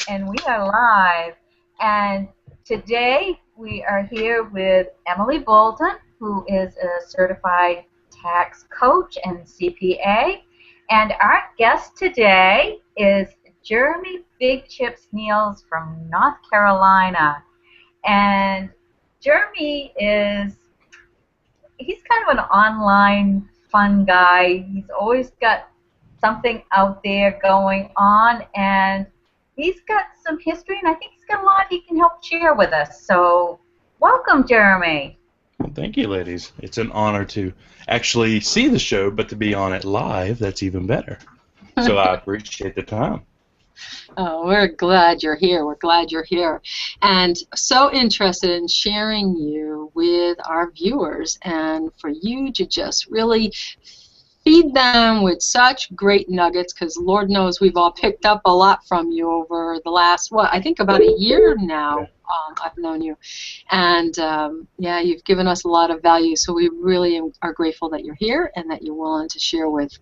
and we are live. And today we are here with Emily Bolton, who is a certified tax coach and CPA. And our guest today is Jeremy BigChips Neal from North Carolina. And Jeremy he's kind of an online fun guy. He's always got something out there going on, and he's got some history, and I think he's got a lot he can help share with us. So welcome, Jeremy. Well, thank you, ladies. It's an honor to actually see the show, but to be on it live, that's even better. So I appreciate the time. Oh, we're glad you're here. We're glad you're here. And so interested in sharing you with our viewers and for you to just really feed them with such great nuggets, because Lord knows we've all picked up a lot from you over the last, I think about a year now. I've known you. And yeah, you've given us a lot of value, so we really are grateful that you're here and that you're willing to share with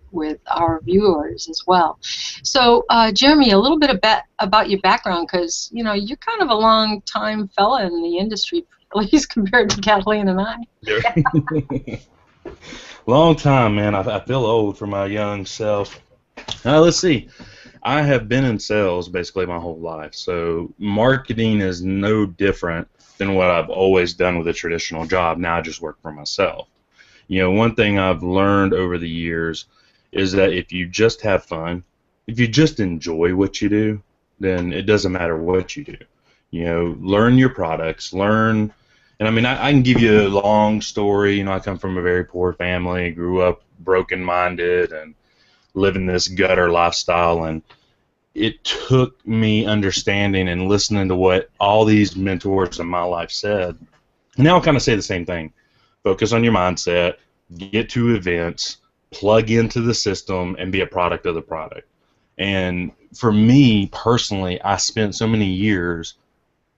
our viewers as well. So Jeremy, a little bit about your background, because you're kind of a long time fella in the industry, at least compared to Kathleen and I. Yeah. Long time, man. I feel old for my young self. Let's see. I have been in sales basically my whole life, so marketing is no different than what I've always done with a traditional job. Now I just work for myself. One thing I've learned over the years is that if you just have fun, if you just enjoy what you do, then it doesn't matter what you do. Learn your products, learn. And I mean, I can give you a long story. I come from a very poor family, grew up broken-minded, and living this gutter lifestyle. And it took me understanding and listening to what all these mentors in my life said. And now I'll kind of say the same thing. Focus on your mindset, get to events, plug into the system, and be a product of the product. And for me personally, I spent so many years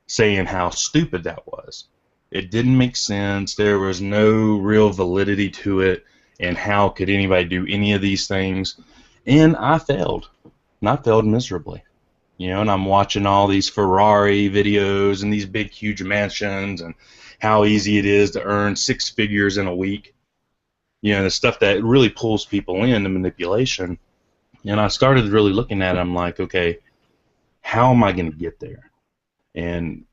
saying how stupid that was. It didn't make sense. There was no real validity to it. And how could anybody do any of these things? And I failed. And I failed miserably. And I'm watching all these Ferrari videos and these big, huge mansions and how easy it is to earn 6 figures in a week. The stuff that really pulls people in, the manipulation. And I started really looking at it. I'm like, okay, how am I going to get there? And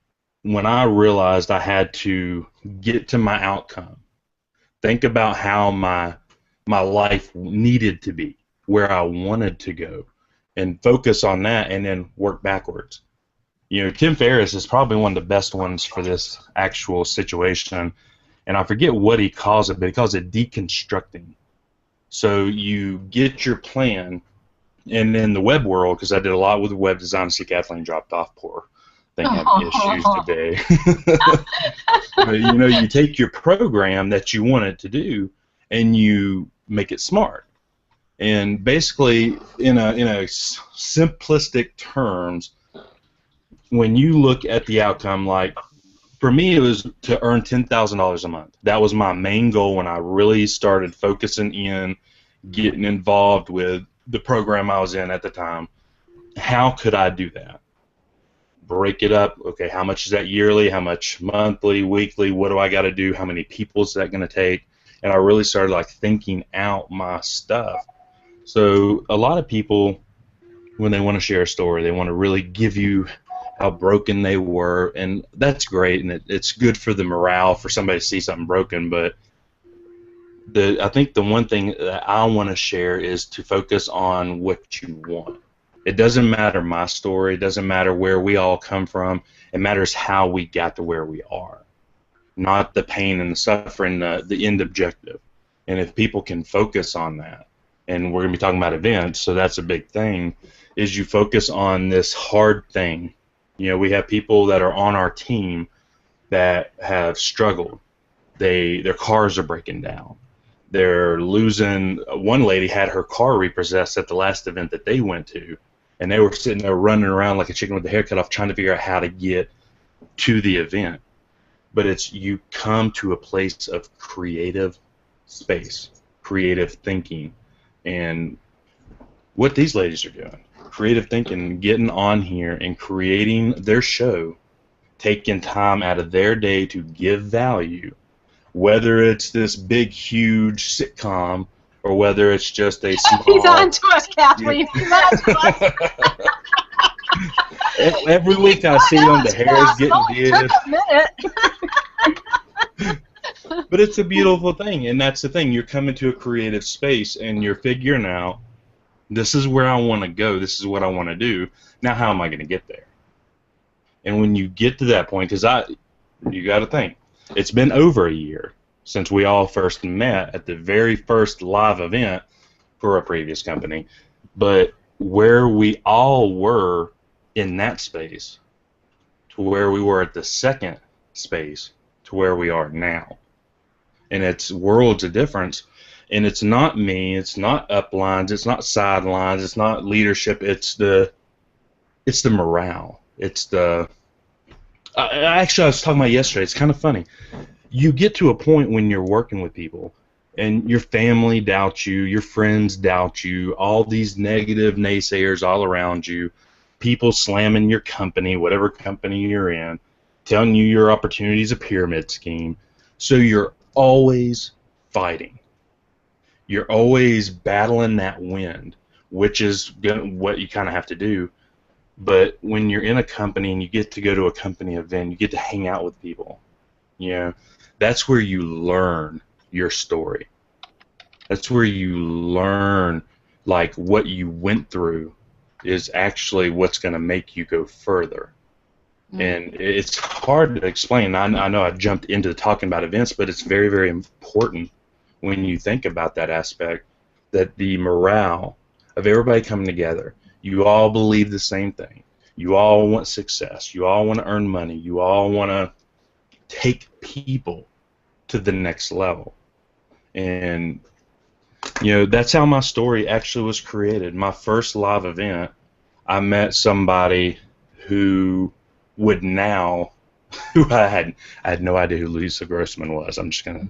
when I realized I had to get to my outcome, think about how my life needed to be, where I wanted to go, and focus on that, and then work backwards. Tim Ferriss is probably one of the best ones for this actual situation, and I forget what he calls it, but he calls it deconstructing. So you get your plan, and in the web world, because I did a lot with web design, see Kathleen dropped off, poor thing having issues today. But, you take your program that you want it to do, and you make it smart. And basically, in a simplistic terms, when you look at the outcome, like for me, it was to earn $10,000 a month. That was my main goal when I really started focusing in, getting involved with the program I was in at the time. How could I do that? Break it up. Okay, how much is that yearly? How much monthly, weekly? What do I got to do? How many people is that going to take? And I really started thinking out my stuff. So a lot of people, when they want to share a story, they want to really give you how broken they were, and that's great, and it's good for the morale for somebody to see something broken. But I think the one thing that I want to share is to focus on what you want. It doesn't matter my story. It doesn't matter where we all come from. It matters how we got to where we are, not the pain and the suffering, the end objective. And if people can focus on that, and we're going to be talking about events, so that's a big thing, is you focus on this hard thing. We have people that are on our team that have struggled. Their cars are breaking down. They're losing. One lady had her car repossessed at the last event that they went to, and they were sitting there running around like a chicken with the hair cut off trying to figure out how to get to the event. But it's you come to a place of creative space, creative thinking, and what these ladies are doing. creative thinking, getting on here and creating their show, taking time out of their day to give value, whether it's this big, huge sitcom or whether it's just a small... He's on to us, Kathleen. He's on to us. Every week I see them, the hair is getting did. Took a minute. But it's a beautiful thing, and that's the thing. You're coming to a creative space, and you're figuring out, this is where I want to go, this is what I want to do. Now how am I going to get there? And when you get to that point, because you got to think, it's been over a year since we all first met at the very first live event for a previous company, but where we all were in that space to where we were at the second space to where we are now. And it's worlds of difference. And it's not me, it's not uplines, it's not sidelines, it's not leadership, it's the morale. It's the... Actually, I was talking about yesterday, it's kind of funny. You get to a point when you're working with people and your family doubts you, your friends doubt you, all these negative naysayers all around you, people slamming your company, whatever company you're in, telling you your opportunity is a pyramid scheme. So you're always fighting. You're always battling that wind, which is what you kind of have to do. But when you're in a company and you get to go to a company event, you get to hang out with people. You know, that's where you learn your story. That's where you learn, like, what you went through is actually what's going to make you go further. And it's hard to explain. I know I jumped into talking about events, but it's very, very important when you think about that aspect, that the morale of everybody coming together, you all believe the same thing. You all want success. You all want to earn money. You all want to take people to the next level. And, you know, that's how my story actually was created. My first live event, I met somebody who would now, who I had no idea who Lisa Grossman was.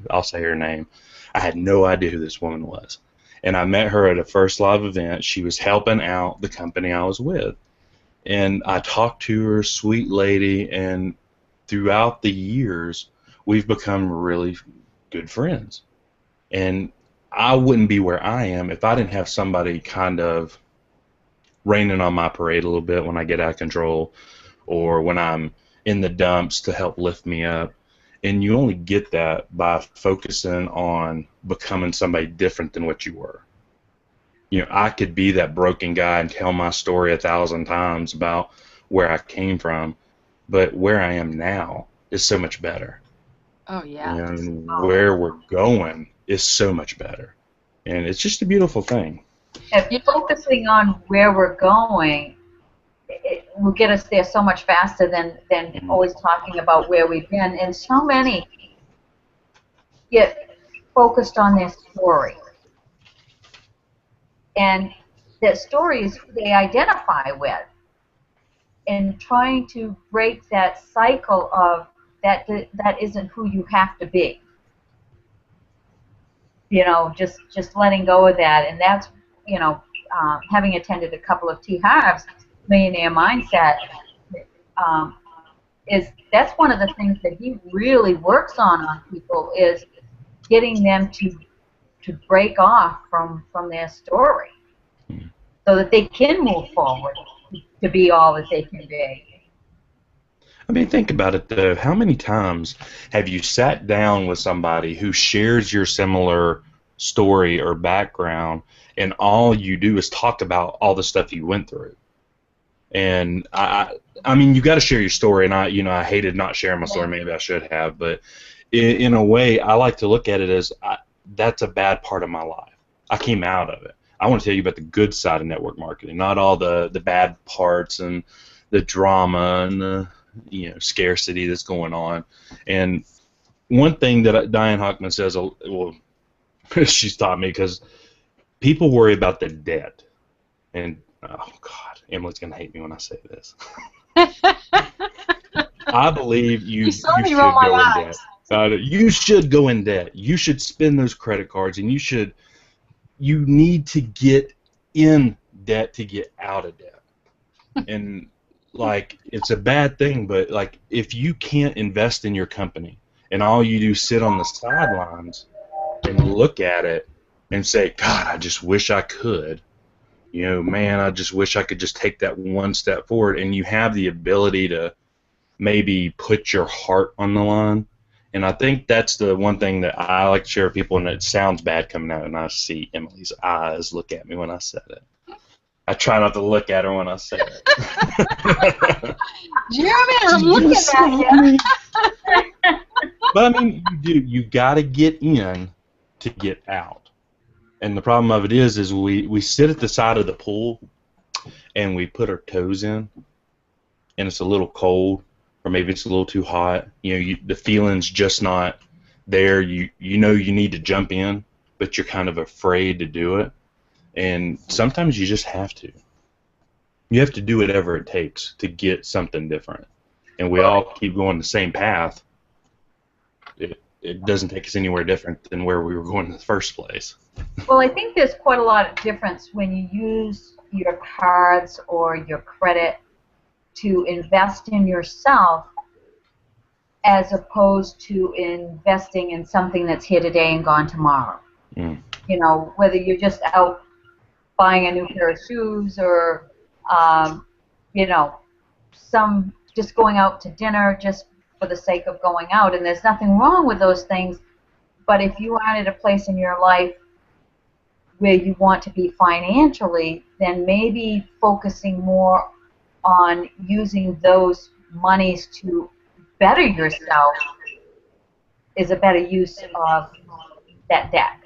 I'll say her name. I had no idea who this woman was. And I met her at a first live event. She was helping out the company I was with. And I talked to her, sweet lady, and throughout the years, we've become really good friends. And I wouldn't be where I am if I didn't have somebody kind of raining on my parade a little bit when I get out of control or when I'm in the dumps to help lift me up. And you only get that by focusing on becoming somebody different than what you were. You know, I could be that broken guy and tell my story 1,000 times about where I came from, but where I am now is so much better. Oh, yeah. And where we're going is so much better. And it's just a beautiful thing. If focusing on where we're going, it will get us there so much faster than always talking about where we've been. And so many get focused on their story. And that stories they identify with. And trying to break that cycle of that isn't who you have to be. You know, just letting go of that. And that's, you know, having attended a couple of T. Harv's Millionaire Mindset, that's one of the things that he really works on people, is getting them to break off from their story so that they can move forward to be all that they can be. I mean, think about it, though. How many times have you sat down with somebody who shares your similar story or background, and all you do is talk about all the stuff you went through? And I mean, you got to share your story, and I hated not sharing my story. Maybe I should have, but in a way, I like to look at it as that's a bad part of my life. I came out of it. I want to tell you about the good side of network marketing, not all the bad parts and the drama and the scarcity that's going on. And one thing that Diane Hockman says, well, she's taught me, because people worry about the debt, and oh God, Emily's gonna hate me when I say this. I believe you should go in debt. You should go in debt. You should spend those credit cards, and you need to get in debt to get out of debt. And like, it's a bad thing, but like, if you can't invest in your company and all you do is sit on the sidelines and look at it and say, God, I just wish I could. Man, I just wish I could just take that one step forward. And you have the ability to maybe put your heart on the line. And I think that's the one thing that I like to share with people, and it sounds bad coming out, and I see Emily's eyes look at me when I said it. I try not to look at her when I say it. Jeremy, I'm looking at you. But I mean, you got to get in to get out. And the problem of it is we sit at the side of the pool and we put our toes in, and it's a little cold, or maybe it's a little too hot. The feeling's just not there. You know you need to jump in, but you're kind of afraid to do it. And sometimes you just have to. You have to do whatever it takes to get something different. And we all keep going the same path. It doesn't take us anywhere different than where we were going in the first place. Well, I think there's quite a lot of difference when you use your cards or your credit to invest in yourself as opposed to investing in something that's here today and gone tomorrow. Mm. Whether you're just out buying a new pair of shoes or, some just going out to dinner just for the sake of going out. And there's nothing wrong with those things. But if you are at a place in your life where you want to be financially, then maybe focusing more on using those monies to better yourself is a better use of that debt.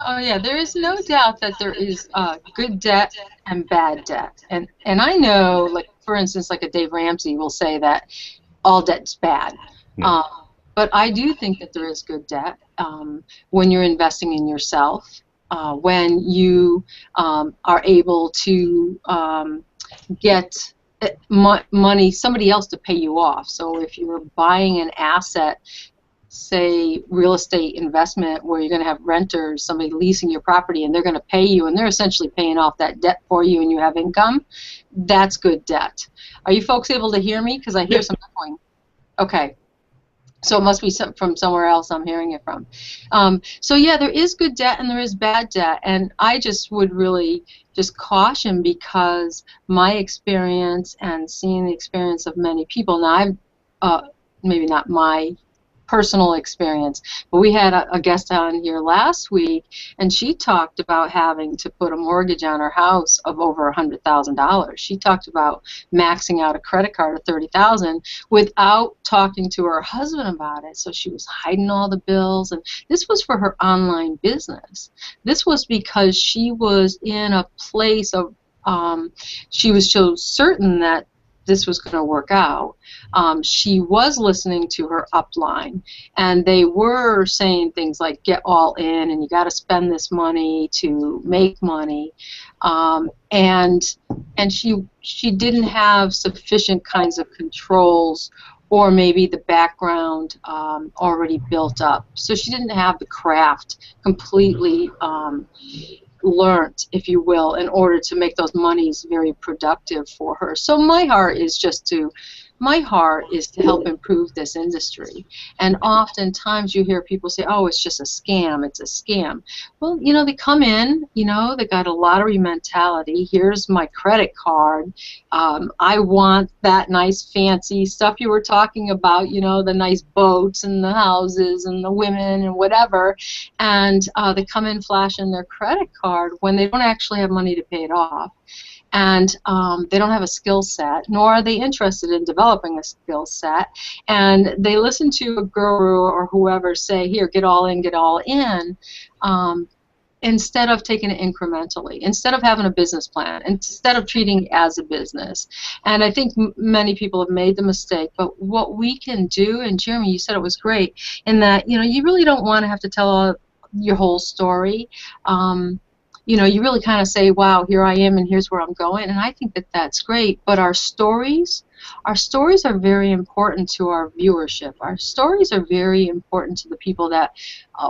Oh yeah, there is no doubt that there is good debt and bad debt, and I know, like for instance, like a Dave Ramsey will say that all debt's bad, but I do think that there is good debt when you're investing in yourself, when you are able to get money, somebody else to pay you off. So if you're buying an asset, say real estate investment, where you're going to have renters, somebody leasing your property, and they're going to pay you, and they're essentially paying off that debt for you, and you have income, that's good debt. Are you folks able to hear me? Because I hear some echoing. Okay. So it must be from somewhere else I'm hearing it from. So yeah, there is good debt and there is bad debt, and I just would really just caution, because my experience and seeing the experience of many people, now I've maybe not my personal experience, but we had a guest on here last week, and she talked about having to put a mortgage on her house of over $100,000. She talked about maxing out a credit card of $30,000 without talking to her husband about it. So she was hiding all the bills, and this was for her online business. This was because she was in a place of she was so certain that this was going to work out. She was listening to her upline, and they were saying things like, get all in, and you got to spend this money to make money. And she didn't have sufficient kinds of controls, or maybe the background already built up. So she didn't have the craft completely learned, if you will, in order to make those monies very productive for her. So my heart is to help improve this industry. And oftentimes you hear people say, oh, it's just a scam, it's a scam. Well, they come in, they got a lottery mentality. Here's my credit card. I want that nice fancy stuff you were talking about, the nice boats and the houses and the women and whatever. And they come in flashing their credit card when they don't actually have money to pay it off. And they don't have a skill set, nor are they interested in developing a skill set. And they listen to a guru or whoever say, here, get all in, instead of taking it incrementally, instead of having a business plan, instead of treating it as a business. And I think many people have made the mistake. But what we can do, and Jeremy, you said it was great, in that you really don't want to have to tell your whole story. You really kind of say, wow, here I am and here's where I'm going, and I think that that's great. But our stories are very important to our viewership. Our stories are very important to the people that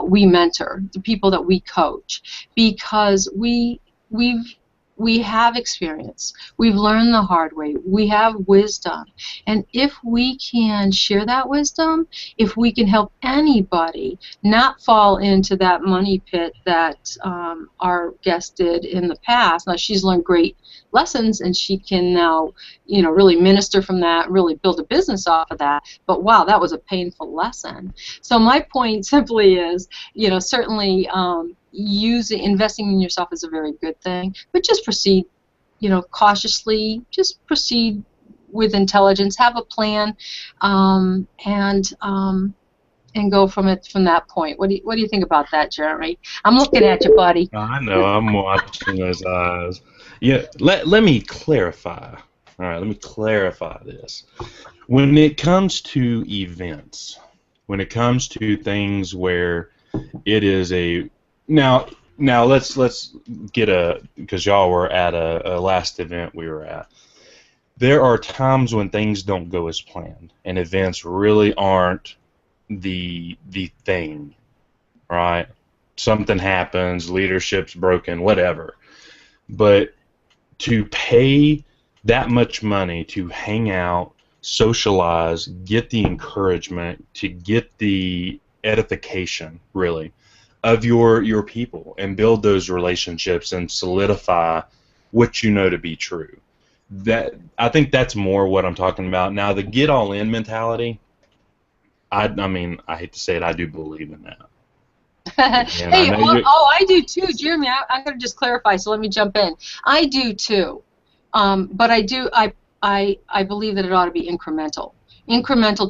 we mentor, the people that we coach, because we've we have experience. We've learned the hard way. We have wisdom. And if we can share that wisdom, if we can help anybody not fall into that money pit that our guest did in the past, now she's learned great lessons and she can now, really minister from that, really build a business off of that. But wow, that was a painful lesson. So my point simply is, certainly investing in yourself is a very good thing, but just proceed, cautiously, just proceed with intelligence, have a plan, and go from that point. What do you think about that, Jeremy? I'm looking at you, buddy. I know, I'm watching those eyes. Yeah, let me clarify. All right, let me clarify this. When it comes to events, when it comes to things where it is now let's get because y'all were at a last event we were at. There are times when things don't go as planned, and events really aren't the thing, right? Something happens, leadership's broken, whatever. But to pay that much money to hang out, socialize, get the encouragement, to get the edification, really, of your people and build those relationships and solidify what you know to be true. I think that's more what I'm talking about. Now, the get all in mentality, I mean, I hate to say it, I do believe in that. Hey, I do too, Jeremy. I'm going to just clarify, so let me jump in. I do too, but I believe that it ought to be incremental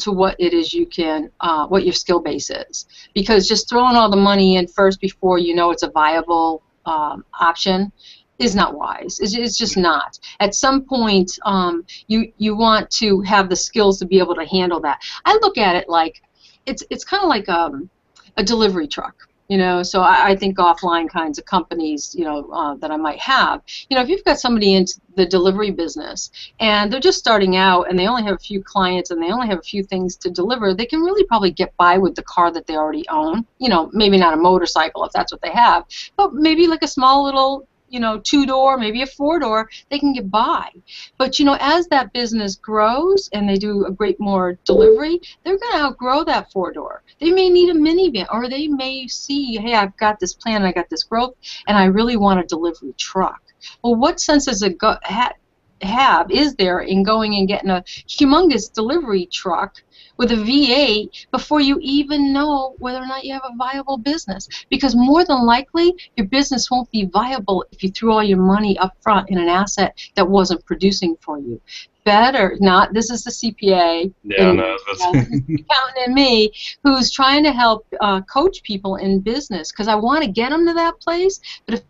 to what it is you can, what your skill base is. Because just throwing all the money in first before you know it's a viable option is not wise. It's just not. At some point, you want to have the skills to be able to handle that. I look at it like it's kind of like a delivery truck. So I think offline kinds of companies, that I might have. If you've got somebody in the delivery business and they're just starting out and they only have a few clients and they only have a few things to deliver, they can really probably get by with the car that they already own. Maybe not a motorcycle if that's what they have, but maybe like a small little, 2-door, maybe a 4-door, they can get by. But, as that business grows and they do a great more delivery, they're going to outgrow that 4-door. They may need a minivan, or they may see, hey, I've got this plan, I got this growth, and I really want a delivery truck. Well, what sense does it is there in going and getting a humongous delivery truck with a V8 before you even know whether or not you have a viable business? Because more than likely, your business won't be viable if you threw all your money up front in an asset that wasn't producing for you. Better not. This is the CPA, accountant and me, who's trying to help coach people in business, because I want to get them to that place. But if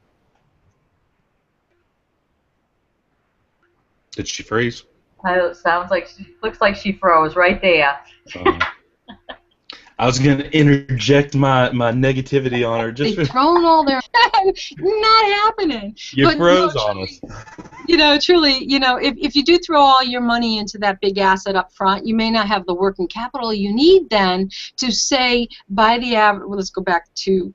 Did she freeze? Looks like she froze right there. I was going to interject my negativity on her. They've thrown all their... Not happening. You froze on us. Truly, if you do throw all your money into that big asset up front, you may not have the working capital you need then to say, buy the let's go back to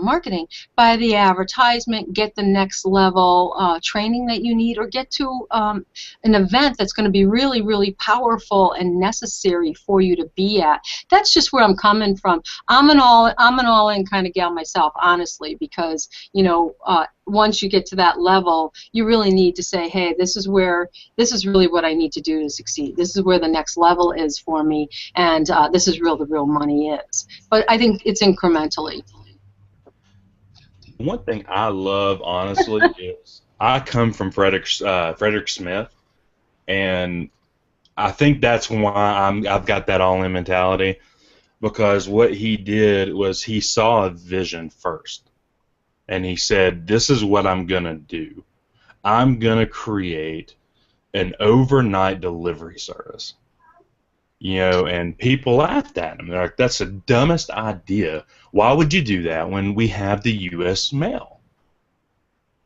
marketing, buy the advertisement, get the next level training that you need, or get to an event that's going to be really, really powerful and necessary for you to be at. That's just where I'm coming from. I'm an all-in kind of gal myself, honestly, because once you get to that level, you really need to say, hey, this is really what I need to do to succeed. This is where the next level is for me, and this is the real money is. But I think it's incrementally. One thing I love, honestly, is I come from Frederick Smith, and I think that's why I've got that all-in mentality, because what he did was he saw a vision first. And he said, this is what I'm going to do. I'm going to create an overnight delivery service. And people laughed at him. They're like, that's the dumbest idea. Why would you do that when we have the U.S. mail?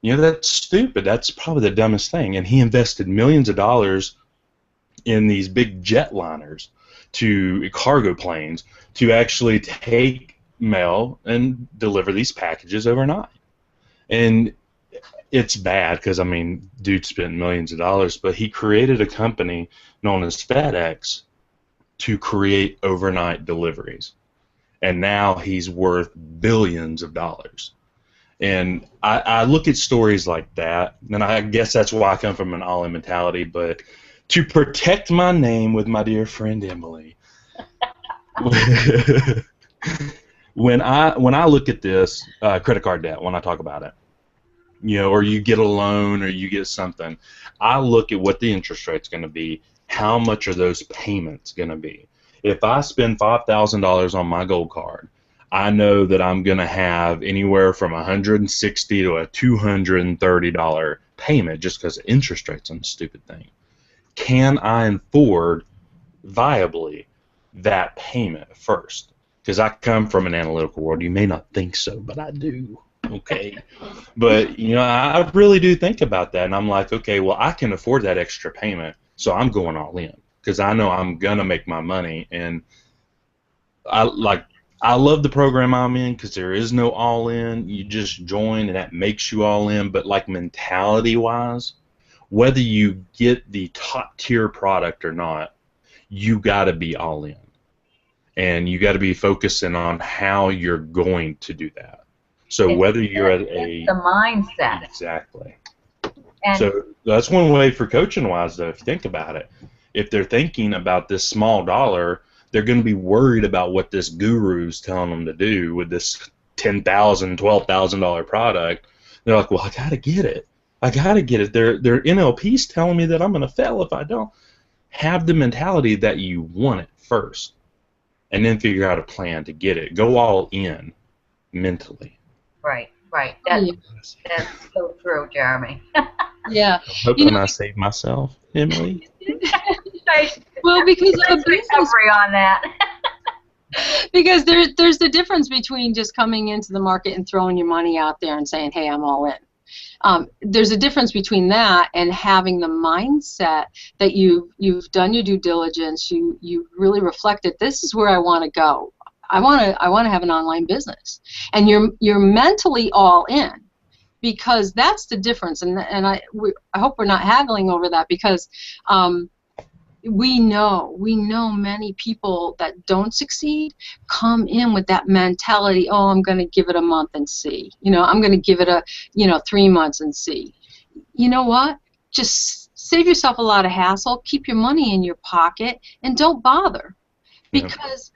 That's stupid. That's probably the dumbest thing. And he invested millions of dollars in these big jetliners, to cargo planes, to actually take mail and deliver these packages overnight. And it's bad because, I mean, dude spent millions of dollars, but he created a company known as FedEx to create overnight deliveries. And now he's worth billions of dollars. And I look at stories like that, and I guess that's why I come from an all-in mentality, but to protect my name with my dear friend Emily, when I look at this credit card debt, when I talk about it, you know, or you get a loan or you get something, I look at what the interest rate's going to be, how much are those payments going to be. If I spend $5,000 on my gold card, I know that I'm going to have anywhere from $160 to a $230 payment just because interest rate's on the stupid thing. Can I afford viably that payment first? Because I come from an analytical world. You may not think so, but I do. Okay. But, you know, I really do think about that, and I'm like, okay, well, I can afford that extra payment, so I'm going all in because I know I'm going to make my money. And I love the program I'm in because there is no all in. You just join, and that makes you all in. But, like, mentality-wise, whether you get the top-tier product or not, you got to be all in. And you got to be focusing on how you're going to do that. So whether you're at the mindset. Exactly. And so that's one way for coaching wise, though, if you think about it. If they're thinking about this small dollar, they're going to be worried about what this guru's telling them to do with this $10,000, $12,000 product. They're like, well, I got to get it. I got to get it. Their NLP's telling me that I'm going to fail if I don't. Have the mentality that you want it first, and then figure out a plan to get it. Go all in mentally. Right. That's so true, Jeremy. Yeah. Hoping I saved myself, Emily. Well, because of a business, recovery on that. because there's the difference between just coming into the market and throwing your money out there and saying, hey, I'm all in. There's a difference between that and having the mindset that you've done your due diligence, you really reflected, this is where I want to go. I want to have an online business, and you're mentally all in, because that's the difference. And I hope we're not haggling over that, because we know many people that don't succeed come in with that mentality. Oh, I'm going to give it a month and see. I'm going to give it 3 months and see. You know what? Just save yourself a lot of hassle. Keep your money in your pocket and don't bother, because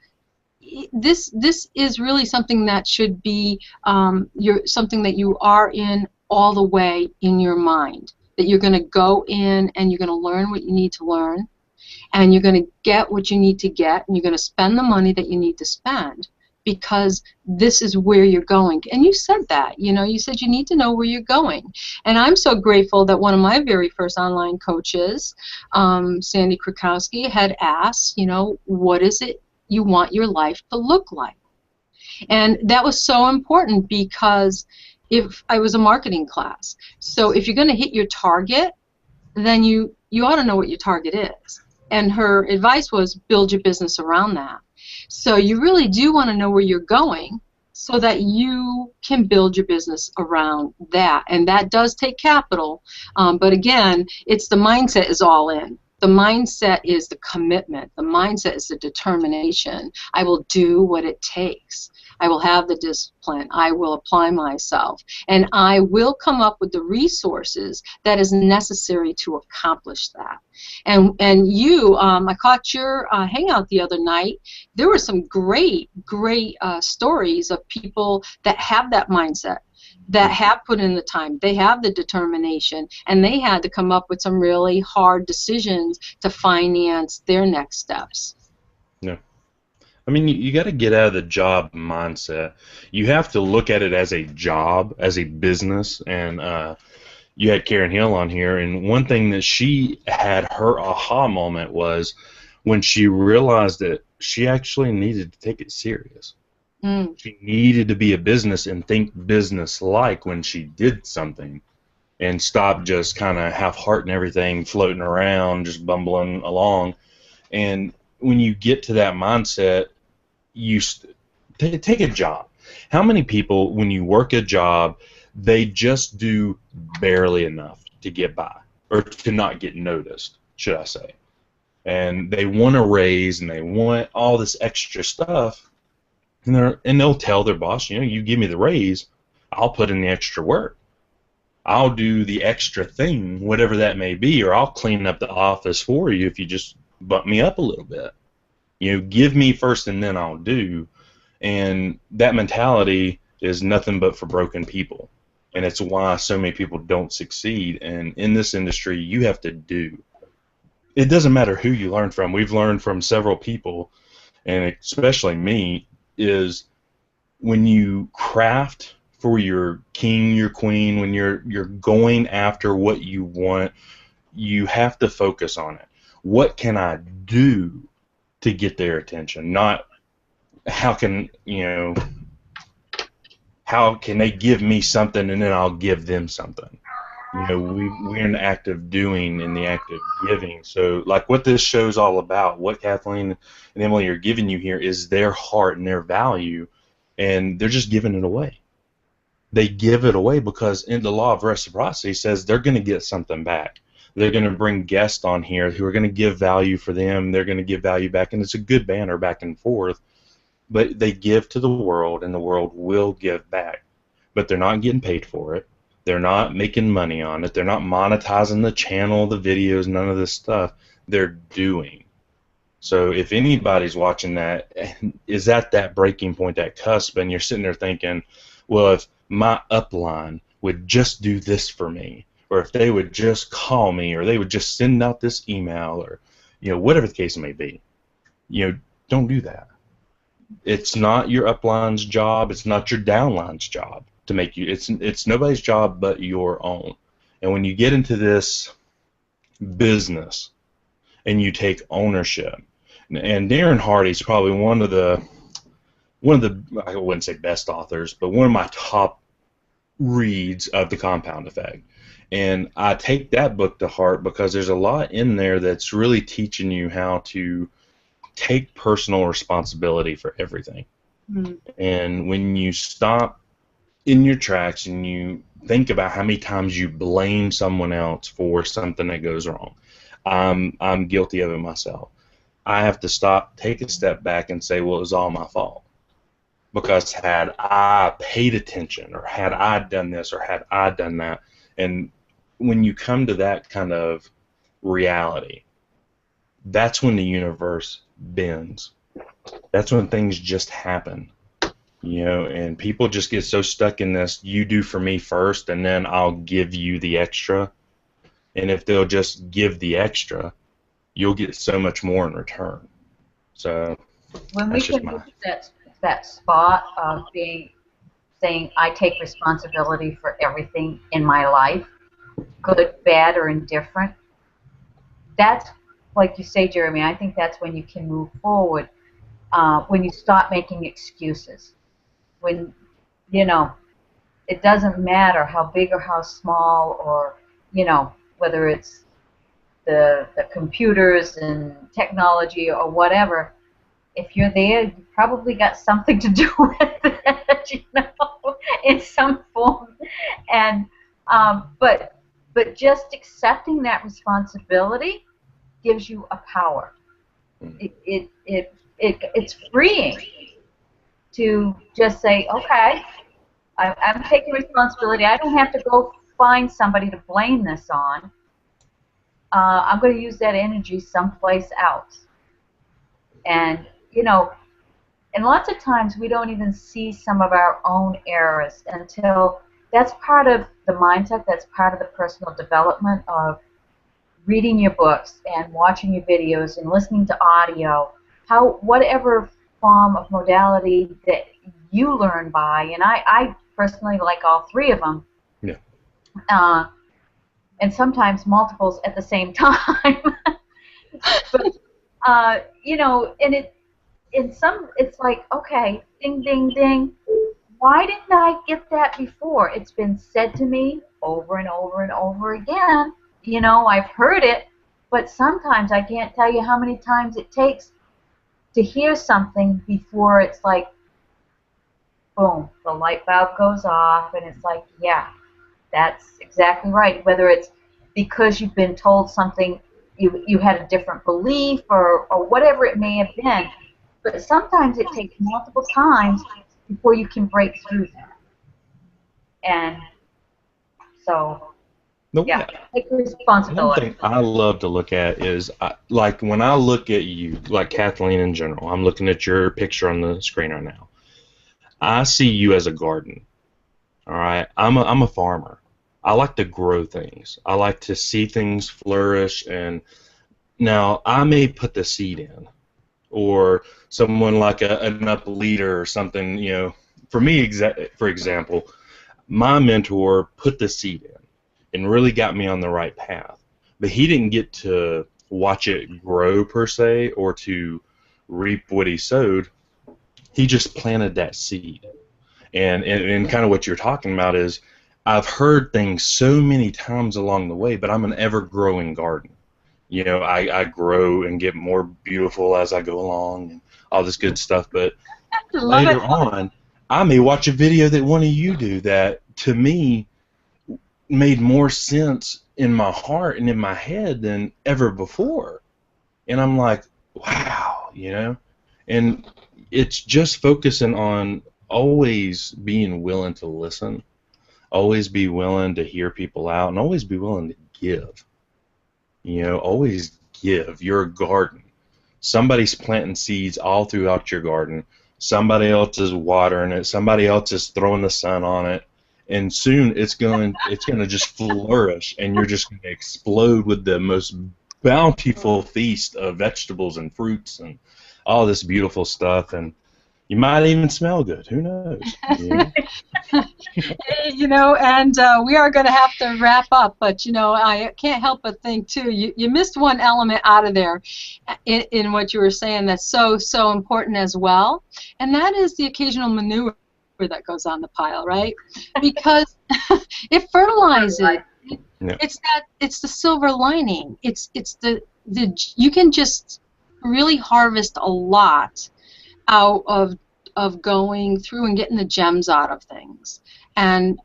this is really something that should be something that you are in all the way in your mind, that you're going to go in and you're going to learn what you need to learn, and you're going to get what you need to get, and you're going to spend the money that you need to spend, because this is where you're going. And you said that, you said you need to know where you're going. And I'm so grateful that one of my very first online coaches, Sandy Krakowski, had asked, what is it you want your life to look like? And that was so important, because if I was a marketing class, so if you're going to hit your target, then you ought to know what your target is. And her advice was, build your business around that. So you really do want to know where you're going so that you can build your business around that. And that does take capital, but again, it's the mindset is all in. The mindset is the commitment. The mindset is the determination. I will do what it takes. I will have the discipline. I will apply myself. And I will come up with the resources that is necessary to accomplish that. And you, I caught your hangout the other night. There were some great stories of people that have that mindset, that have put in the time, they have the determination, and they had to come up with some really hard decisions to finance their next steps. Yeah. I mean, you got to get out of the job mindset. You have to look at it as a job, as a business. And you had Karen Hill on here, and one thing that she had her aha moment was when she realized that she actually needed to take it serious. She needed to be a business and think business-like when she did something, and stop just kind of half-heart and everything, floating around, just bumbling along. And when you get to that mindset, you take a job. How many people, when you work a job, They just do barely enough to get by, or to not get noticed, should I say. And they want a raise, and they want all this extra stuff, and they'll tell their boss, you give me the raise, I'll put in the extra work. I'll do the extra thing, whatever that may be, or I'll clean up the office for you if you just bump me up a little bit. Give me first and then I'll do. And that mentality is nothing but for broken people. And it's why so many people don't succeed. And in this industry, you have to do. It doesn't matter who you learn from. We've learned from several people, and especially me, is when you craft for your king, your queen, when you're going after what you want, you have to focus on it. What can I do to get their attention? Not how can they give me something and then I'll give them something. We're in the act of doing, in the act of giving. So, like what this show's all about, what Kathleen and Emily are giving you here is their heart and their value, and they're just giving it away. They give it away because in the law of reciprocity says they're going to get something back. They're going to bring guests on here who are going to give value for them. They're going to give value back, and it's a good banner back and forth. But they give to the world, and the world will give back. But they're not getting paid for it. They're not making money on it. They're not monetizing the channel, the videos, none of this stuff. They're doing. So if anybody's watching that, is at that breaking point, that cusp, and you're sitting there thinking, well, if my upline would just do this for me, or if they would just call me, or they would just send out this email, or whatever the case may be, don't do that. It's not your upline's job. It's not your downline's job to make you. It's nobody's job but your own. And when you get into this business and you take ownership, and Darren Hardy's probably one of the I wouldn't say best authors, but one of my top reads of The Compound Effect. And I take that book to heart because there's a lot in there that's really teaching you how to take personal responsibility for everything. Mm-hmm. And when you stop in your tracks and you think about how many times you blame someone else for something that goes wrong, I'm guilty of it myself. I have to stop, take a step back, and say, well, it was all my fault. Because had I paid attention, or had I done this, or had I done that, and when you come to that kind of reality, that's when the universe bends. That's when things just happen, and people just get so stuck in this, you do for me first, and then I'll give you the extra. And if they'll just give the extra, you'll get so much more in return. So when we can reach that spot of saying I take responsibility for everything in my life, good, bad, or indifferent, that's, like you say, Jeremy, I think that's when you can move forward, when you stop making excuses. When, it doesn't matter how big or how small, or, whether it's the computers and technology or whatever, if you're there, you probably got something to do with it, in some form. And but just accepting that responsibility gives you a power. It's freeing to just say, okay, I'm taking responsibility. I don't have to go find somebody to blame this on. I'm going to use that energy someplace else. And, and lots of times we don't even see some of our own errors until that's part of the mindset, that's part of the personal development of reading your books and watching your videos and listening to audio, whatever form of modality that you learn by, and I personally like all three of them. Yeah. And sometimes multiples at the same time. But and it's like, okay, ding, ding, ding. Why didn't I get that before? It's been said to me over and over and over again. I've heard it, but sometimes I can't tell you how many times it takes to hear something before it's like, boom, the light bulb goes off, and it's like, yeah, that's exactly right. Whether it's because you've been told something, you had a different belief, or whatever it may have been, but sometimes it takes multiple times before you can break through that. And so, yeah, take One responsibility. thing I love to look at is, like when I look at you, like Kathleen in general, I'm looking at your picture on the screen right now. I see you as a garden. All right, I'm a farmer. I like to grow things. I like to see things flourish. And now I may put the seed in, or someone like an up leader or something. You know, for me, for example, my mentor put the seed in and really got me on the right path. But he didn't get to watch it grow per se, or to reap what he sowed. He just planted that seed. And kind of what you're talking about is, I've heard things so many times along the way, but I'm an ever-growing garden. You know, I grow and get more beautiful as I go along and all this good stuff. But Love later it. on, I may watch a video that one of you do that, to me, made more sense in my heart and in my head than ever before. And I'm like, wow, you know? And it's just focusing on always being willing to listen, always be willing to hear people out, and always be willing to give. You know, always give. You're a garden. Somebody's planting seeds all throughout your garden. Somebody else is watering it. Somebody else is throwing the sun on it. And soon it's going to just flourish, and you're just going to explode with the most bountiful feast of vegetables and fruits and all this beautiful stuff. And you might even smell good. Who knows? You know? You know, and we are going to have to wrap up, but you know, I can't help but think too, you missed one element out of there in what you were saying that's so important as well, and that is the occasional manure that goes on the pile, right? Because it fertilizes. Yeah. It's the silver lining. It's the you can just really harvest a lot out of going through and getting the gems out of things. And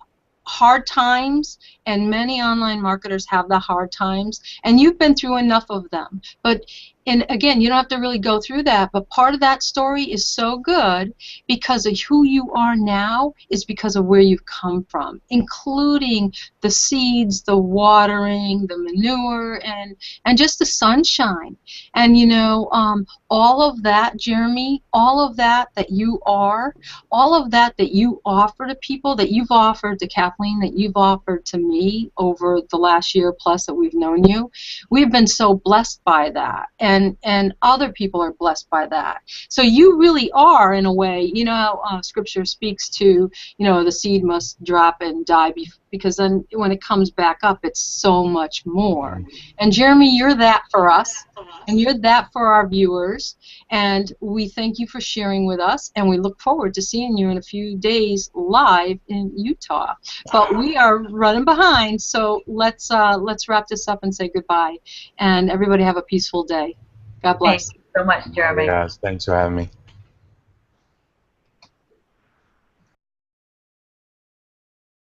hard times, and many online marketers have the hard times, and you've been through enough of them. But and again, you don't have to really go through that, but part of that story is so good because of who you are now is because of where you've come from, including the seeds, the watering, the manure, and just the sunshine. And you know, all of that, Jeremy, all of that you are, all of that you offer to people, that you've offered to Kathleen, that you've offered to me over the last year plus that we've known you, we've been so blessed by that. And other people are blessed by that. So you really are, in a way, you know, Scripture speaks to, you know, the seed must drop and die because then when it comes back up, it's so much more. And Jeremy, you're that for us, and you're that for our viewers. And we thank you for sharing with us, and we look forward to seeing you in a few days live in Utah. But we are running behind, so let's wrap this up and say goodbye. And everybody have a peaceful day. God bless. Thank you so much, Jeremy. Guys, thanks for having me.